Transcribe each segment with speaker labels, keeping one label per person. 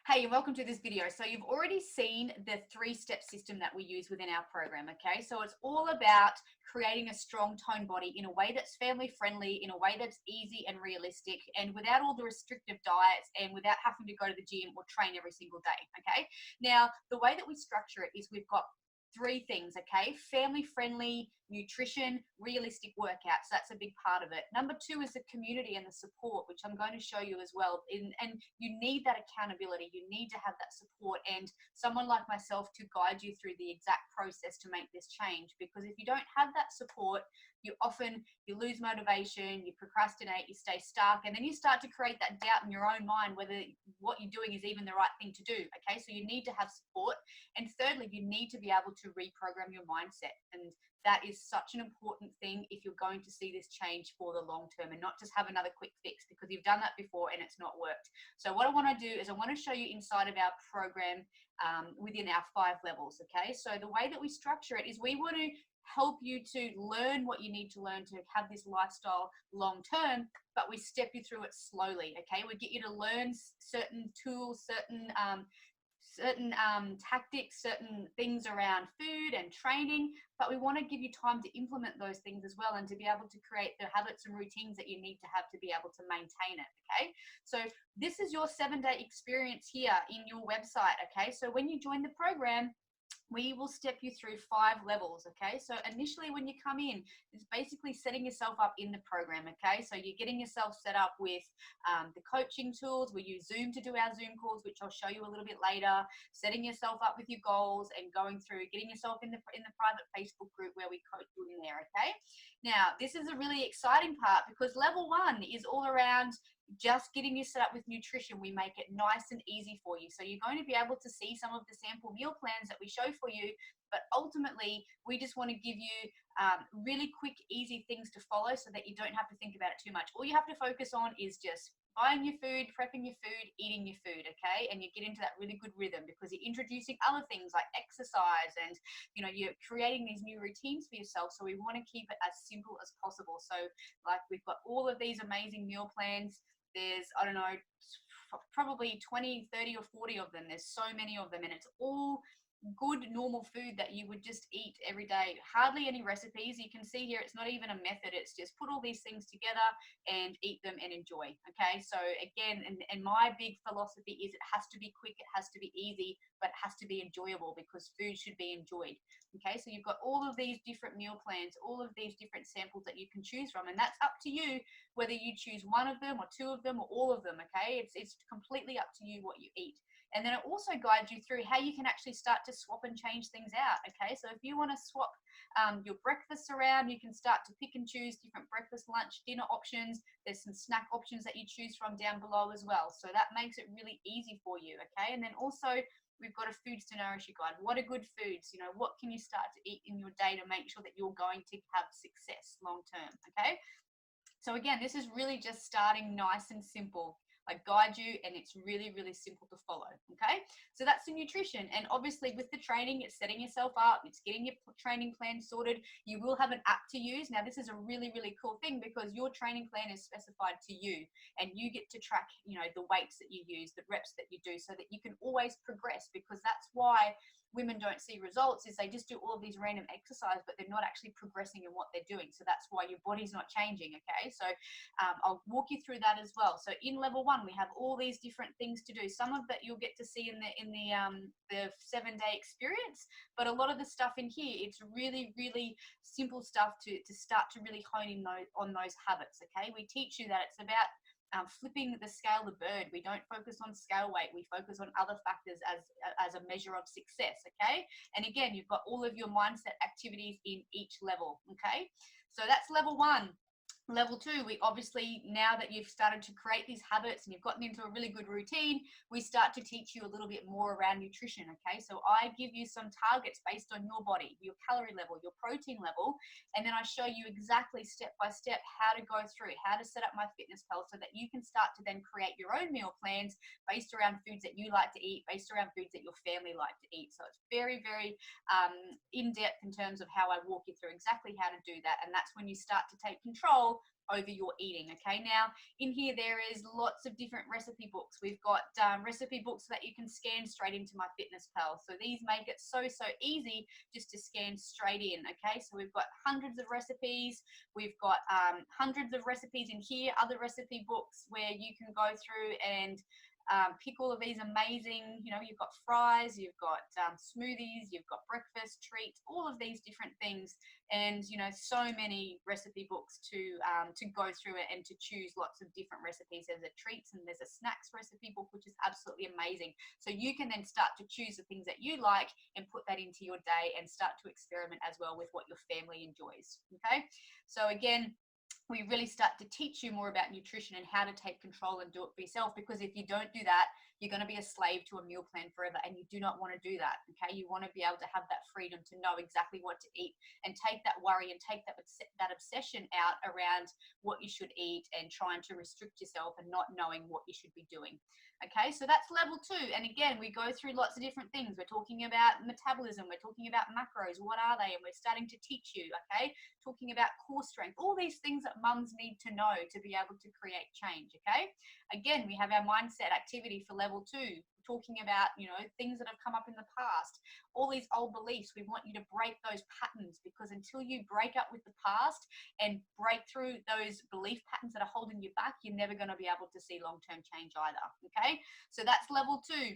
Speaker 1: Hey, and welcome to this video. So you've already seen the three-step system that we use within our program, okay? So it's all about creating a strong tone body in a way that's family friendly, in a way that's easy and realistic, and without all the restrictive diets and without having to go to the gym or train every single day, okay? Now, the way that we structure it is we've got three things, okay? Family friendly nutrition, realistic workouts. That's a big part of it. Number two is the community and the support, which I'm going to show you as well. And you need that accountability. You need to have that support and someone like myself to guide you through the exact process to make this change. Because if you don't have that support, you lose motivation, you procrastinate, you stay stuck, and then you start to create that doubt in your own mind whether what you're doing is even the right thing to do. Okay, so you need to have support. And thirdly, you need to be able to reprogram your mindset. And that is such an important thing if you're going to see this change for the long term and not just have another quick fix because you've done that before and it's not worked. So what I want to do is I want to show you inside of our program within our 5 levels. Okay, so the way that we structure it is we want to help you to learn what you need to learn to have this lifestyle long term, but we step you through it slowly. Okay, we get you to learn certain tools, certain tactics, certain things around food and training, but we want to give you time to implement those things as well and to be able to create the habits and routines that you need to have to be able to maintain it. Okay, so this is your 7-day experience here in your website. Okay, so when you join the program, we will step you through 5 levels. Okay, so initially when you come in, it's basically setting yourself up in the program. Okay, so you're getting yourself set up with the coaching tools. We use Zoom to do our Zoom calls, which I'll show you a little bit later. Setting yourself up with your goals and going through getting yourself in the private Facebook group where we coach you in there. Okay, now this is a really exciting part because level 1 is all around just getting you set up with nutrition. We make it nice and easy for you. So you're going to be able to see some of the sample meal plans that we show for you, but ultimately we just want to give you really quick, easy things to follow so that you don't have to think about it too much. All you have to focus on is just buying your food, prepping your food, eating your food, okay? And you get into that really good rhythm because you're introducing other things like exercise and, you know, you're creating these new routines for yourself. So we want to keep it as simple as possible. So like we've got all of these amazing meal plans. There's, I don't know, probably 20, 30 or 40 of them. There's so many of them and it's all good normal food that you would just eat every day. Hardly any recipes. You can see here it's not even a method. It's just put all these things together and eat them and enjoy. Okay, so again, and my big philosophy is it has to be quick, it has to be easy, but it has to be enjoyable because food should be enjoyed. Okay, so you've got all of these different meal plans, all of these different samples that you can choose from, and that's up to you whether you choose one of them or 2 of them or all of them. Okay, it's completely up to you what you eat. And then it also guides you through how you can actually start to swap and change things out. Okay, so if you want to swap your breakfasts around, you can start to pick and choose different breakfast, lunch, dinner options. There's some snack options that you choose from down below as well. So that makes it really easy for you. Okay, and then also we've got a foods to nourish you guide. What are good foods? You know, what can you start to eat in your day to make sure that you're going to have success long term? Okay, so again, this is really just starting nice and simple. I guide you and it's really, really simple to follow. Okay, so that's the nutrition. And obviously with the training, it's setting yourself up, it's getting your training plan sorted. You will have an app to use. Now this is a really, really cool thing because your training plan is specified to you and you get to track, you know, the weights that you use, the reps that you do, so that you can always progress, because that's why women don't see results is they just do all of these random exercises, but they're not actually progressing in what they're doing. So that's why your body's not changing. Okay, so I'll walk you through that as well. So in level 1, we have all these different things to do. Some of that you'll get to see in the 7-day experience, but a lot of the stuff in here, it's really, really simple stuff to start to really hone in on those habits. Okay, we teach you that it's about flipping the scale of bird. We don't focus on scale weight. We focus on other factors as a measure of success. Okay, and again, you've got all of your mindset activities in each level. Okay, so that's level 1. Level 2, we obviously, now that you've started to create these habits and you've gotten into a really good routine, we start to teach you a little bit more around nutrition. Okay, so I give you some targets based on your body, your calorie level, your protein level, and then I show you exactly step by step how to go through, how to set up my fitness pal so that you can start to then create your own meal plans based around foods that you like to eat, based around foods that your family like to eat. So it's very, very in depth in terms of how I walk you through exactly how to do that, and that's when you start to take control over your eating. Okay, now in here there is lots of different recipe books. We've got recipe books that you can scan straight into My Fitness Pal. So these make it so easy just to scan straight in. Okay, so we've got hundreds of recipes. We've got hundreds of recipes in here, other recipe books where you can go through and pick all of these amazing, you've got fries, you've got smoothies, you've got breakfast treats, all of these different things, and so many recipe books to go through it and to choose lots of different recipes. There's a treats and there's a snacks recipe book, which is absolutely amazing. So you can then start to choose the things that you like and put that into your day and start to experiment as well with what your family enjoys. Okay, so again, we really start to teach you more about nutrition and how to take control and do it for yourself, because if you don't do that, you're going to be a slave to a meal plan forever, and you do not want to do that. Okay, you want to be able to have that freedom to know exactly what to eat and take that worry and take that obsession out around what you should eat and trying to restrict yourself and not knowing what you should be doing. Okay, so that's level 2. And again, we go through lots of different things. We're talking about metabolism, we're talking about macros, what are they, and we're starting to teach you. Okay, talking about core strength, all these things that mums need to know to be able to create change. Okay, again, we have our mindset activity for level 2, talking about things that have come up in the past, all these old beliefs. We want you to break those patterns, because until you break up with the past and break through those belief patterns that are holding you back, you're never going to be able to see long-term change either. Okay, so that's level 2.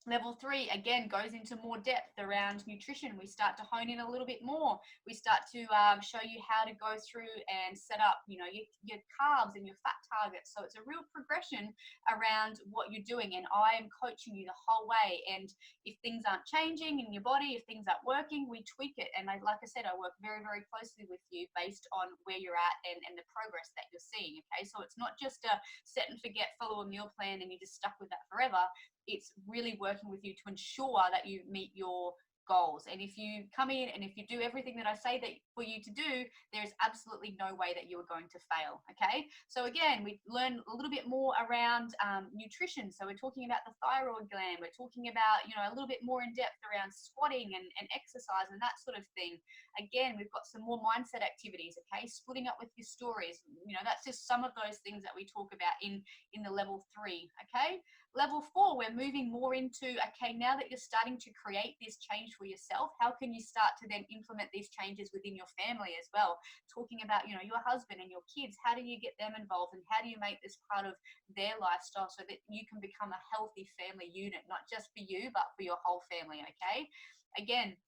Speaker 1: Level 3, again, goes into more depth around nutrition. We start to hone in a little bit more. We start to show you how to go through and set up, your carbs and your fat targets. So it's a real progression around what you're doing. And I am coaching you the whole way. And if things aren't changing in your body, if things aren't working, we tweak it. And like I said, I work very, very closely with you based on where you're at and the progress that you're seeing. Okay, so it's not just a set and forget, follow a meal plan, and you're just stuck with that forever. It's really working with you to ensure that you meet your goals. And if you come in and if you do everything that I say that for you to do, there is absolutely no way that you are going to fail. Okay, so again, we learn a little bit more around nutrition. So we're talking about the thyroid gland, we're talking about a little bit more in depth around squatting and exercise and that sort of thing. Again, we've got some more mindset activities. Okay, splitting up with your stories, that's just some of those things that we talk about in the level 3. Okay, level 4, we're moving more into, okay, now that you're starting to create this change for yourself, how can you start to then implement these changes within your family as well? Talking about, your husband and your kids, how do you get them involved and how do you make this part of their lifestyle so that you can become a healthy family unit, not just for you, but for your whole family. Okay, again,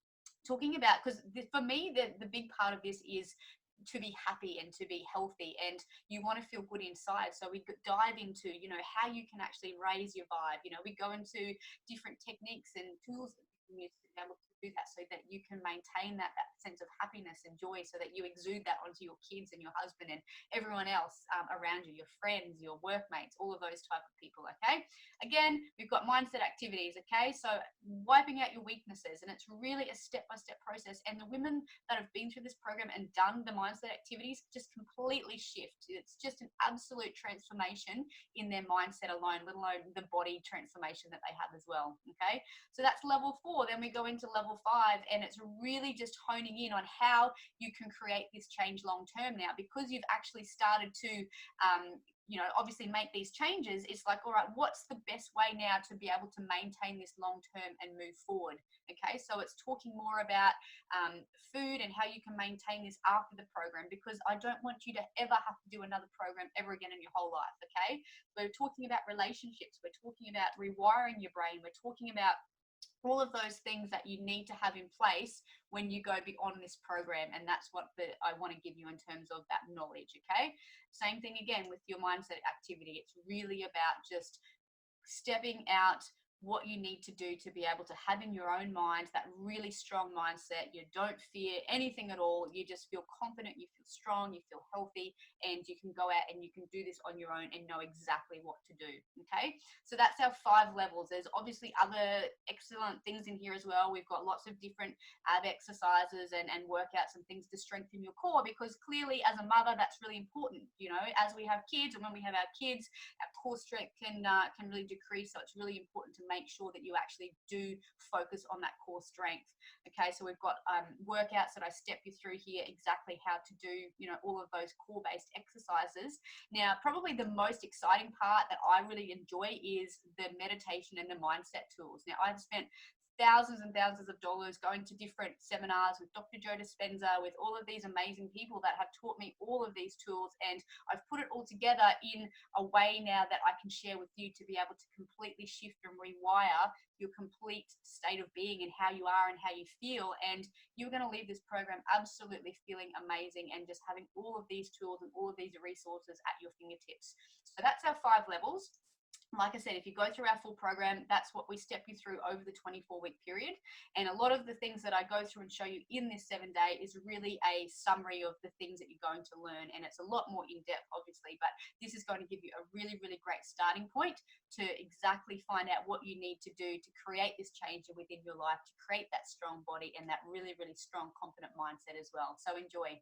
Speaker 1: talking about, because for me, the big part of this is to be happy and to be healthy, and you want to feel good inside. So we dive into how you can actually raise your vibe. We go into different techniques and tools that you can use to be able to do that, so that you can maintain that sense of happiness and joy, so that you exude that onto your kids and your husband and everyone else around you, your friends, your workmates, all of those type of people. Okay, again, we've got mindset activities. Okay, so wiping out your weaknesses, and it's really a step-by-step process. And the women that have been through this program and done the mindset activities just completely shift. It's just an absolute transformation in their mindset alone, let alone the body transformation that they have as well. Okay, so that's level 4. Then we go into level 5, and it's really just honing in on how you can create this change long term now, because you've actually started to obviously make these changes. It's like, all right, what's the best way now to be able to maintain this long term and move forward? Okay, so it's talking more about food and how you can maintain this after the program, because I don't want you to ever have to do another program ever again in your whole life. Okay, we're talking about relationships, we're talking about rewiring your brain, we're talking about all of those things that you need to have in place when you go beyond this program. And that's what I want to give you in terms of that knowledge. Okay, same thing again with your mindset activity. It's really about just stepping out what you need to do to be able to have in your own mind that really strong mindset. You don't fear anything at all. You just feel confident, you feel strong, you feel healthy, and you can go out and you can do this on your own and know exactly what to do. Okay, so that's our 5 levels. There's obviously other excellent things in here as well. We've got lots of different ab exercises and workouts and things to strengthen your core, because clearly as a mother, that's really important. As we have kids, and when we have our kids, our core strength can really decrease. So it's really important to make sure that you actually do focus on that core strength. Okay, so we've got workouts that I step you through here, exactly how to do, you know, all of those core based exercises. Now, probably the most exciting part that I really enjoy is the meditation and the mindset tools. Now, I've spent thousands and thousands of dollars going to different seminars with Dr. Joe Dispenza, with all of these amazing people that have taught me all of these tools, and I've put it all together in a way now that I can share with you to be able to completely shift and rewire your complete state of being and how you are and how you feel. And you're going to leave this program absolutely feeling amazing and just having all of these tools and all of these resources at your fingertips. So that's our 5 levels. Like I said, if you go through our full program, that's what we step you through over the 24-week period. And a lot of the things that I go through and show you in this 7-day is really a summary of the things that you're going to learn. And it's a lot more in-depth, obviously, but this is going to give you a really, really great starting point to exactly find out what you need to do to create this change within your life, to create that strong body and that really, really strong, confident mindset as well. So enjoy.